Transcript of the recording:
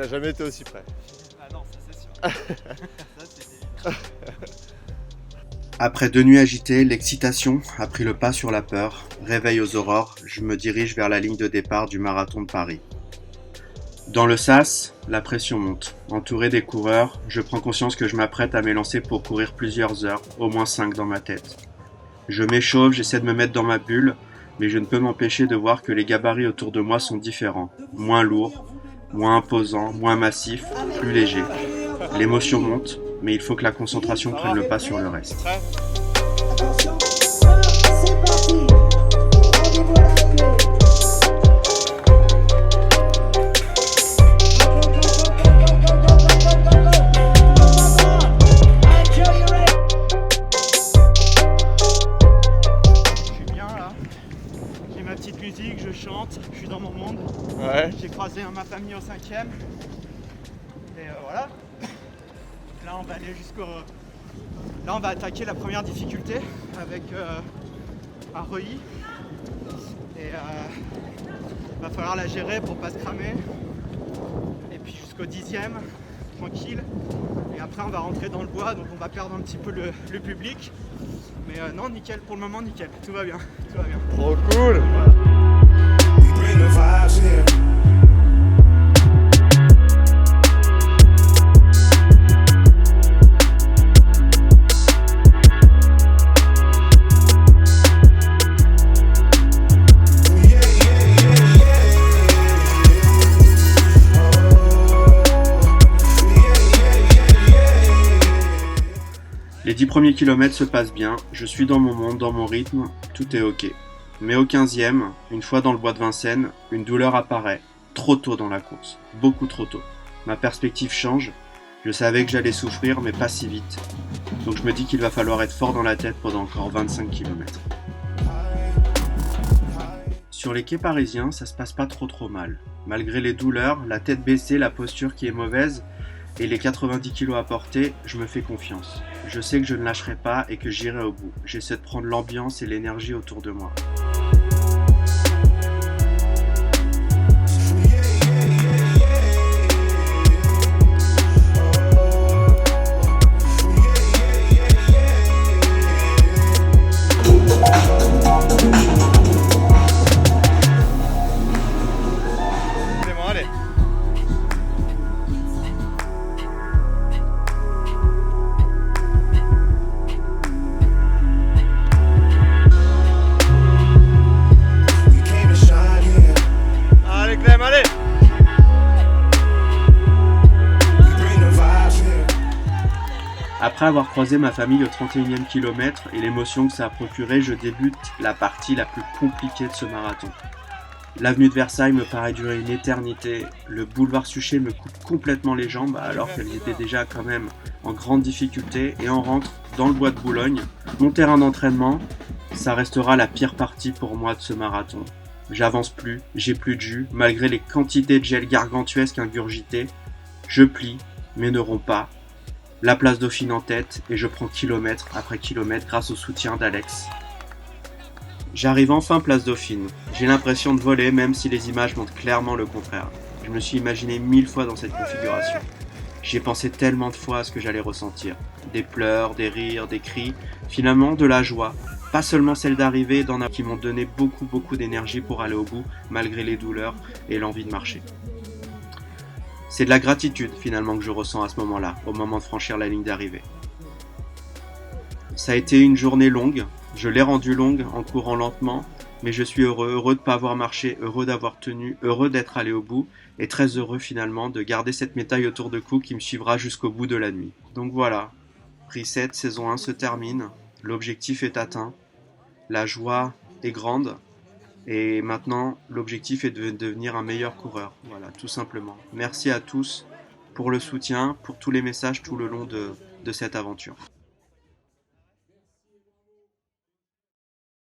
n'a jamais été aussi près. Ah non, ça c'est sûr. Ça c'est évident. Après 2 nuits agitées, l'excitation a pris le pas sur la peur. Réveil aux aurores, je me dirige vers la ligne de départ du marathon de Paris. Dans le sas, la pression monte. Entouré des coureurs, je prends conscience que je m'apprête à m'élancer pour courir plusieurs heures, au moins 5 dans ma tête. Je m'échauffe, j'essaie de me mettre dans ma bulle, mais je ne peux m'empêcher de voir que les gabarits autour de moi sont différents. Moins lourds, moins imposants, moins massifs, plus légers. L'émotion monte, mais il faut que la concentration prenne le pas sur le reste. Prêt ? Attention, c'est parti. Rendez-vous à la clé. Je suis bien là. J'ai ma petite musique, je chante, je suis dans mon monde. Ouais. J'ai croisé ma famille au 5e. Et voilà. Là on va aller Là on va attaquer la première difficulté avec un relis. Et va falloir la gérer pour pas se cramer. Et puis jusqu'au 10e, tranquille. Et après on va rentrer dans le bois, donc on va perdre un petit peu le public. Mais non, nickel, pour le moment nickel, tout va bien, tout va bien. Trop cool. We bring the vibes here. Les 10 premiers kilomètres se passent bien, je suis dans mon monde, dans mon rythme, tout est ok. Mais au 15e, une fois dans le bois de Vincennes, une douleur apparaît, trop tôt dans la course, beaucoup trop tôt. Ma perspective change, je savais que j'allais souffrir, mais pas si vite. Donc je me dis qu'il va falloir être fort dans la tête pendant encore 25 km. Sur les quais parisiens, ça se passe pas trop mal. Malgré les douleurs, la tête baissée, la posture qui est mauvaise, et les 90 kilos à porter, je me fais confiance. Je sais que je ne lâcherai pas et que j'irai au bout. J'essaie de prendre l'ambiance et l'énergie autour de moi. C'est bon, allez. We came to shine here. Allez Clem, allez. We bring the vibes here. Après avoir croisé ma famille au 31e kilomètre et l'émotion que ça a procuré, je débute la partie la plus compliquée de ce marathon. L'avenue de Versailles me paraît durer une éternité, le boulevard Suchet me coupe complètement les jambes alors qu'elles étaient déjà quand même en grande difficulté et on rentre dans le bois de Boulogne. Mon terrain d'entraînement, ça restera la pire partie pour moi de ce marathon. J'avance plus, j'ai plus de jus, malgré les quantités de gel gargantuesques ingurgitées, je plie, mais ne romps pas. La place Dauphine en tête et je prends kilomètre après kilomètre grâce au soutien d'Alex. J'arrive enfin place Dauphine. J'ai l'impression de voler même si les images montrent clairement le contraire. Je me suis imaginé 1000 fois dans cette configuration. J'ai pensé tellement de fois à ce que j'allais ressentir. Des pleurs, des rires, des cris, finalement de la joie. Pas seulement celle d'arriver et d'en avoir qui m'ont donné beaucoup d'énergie pour aller au bout malgré les douleurs et l'envie de marcher. C'est de la gratitude finalement que je ressens à ce moment-là, au moment de franchir la ligne d'arrivée. Ça a été une journée longue, je l'ai rendue longue en courant lentement, mais je suis heureux de ne pas avoir marché, heureux d'avoir tenu, heureux d'être allé au bout, et très heureux finalement de garder cette médaille autour de cou qui me suivra jusqu'au bout de la nuit. Donc voilà, Reset saison 1 se termine, l'objectif est atteint, la joie est grande, et maintenant l'objectif est de devenir un meilleur coureur, voilà, tout simplement. Merci à tous pour le soutien, pour tous les messages tout le long de cette aventure.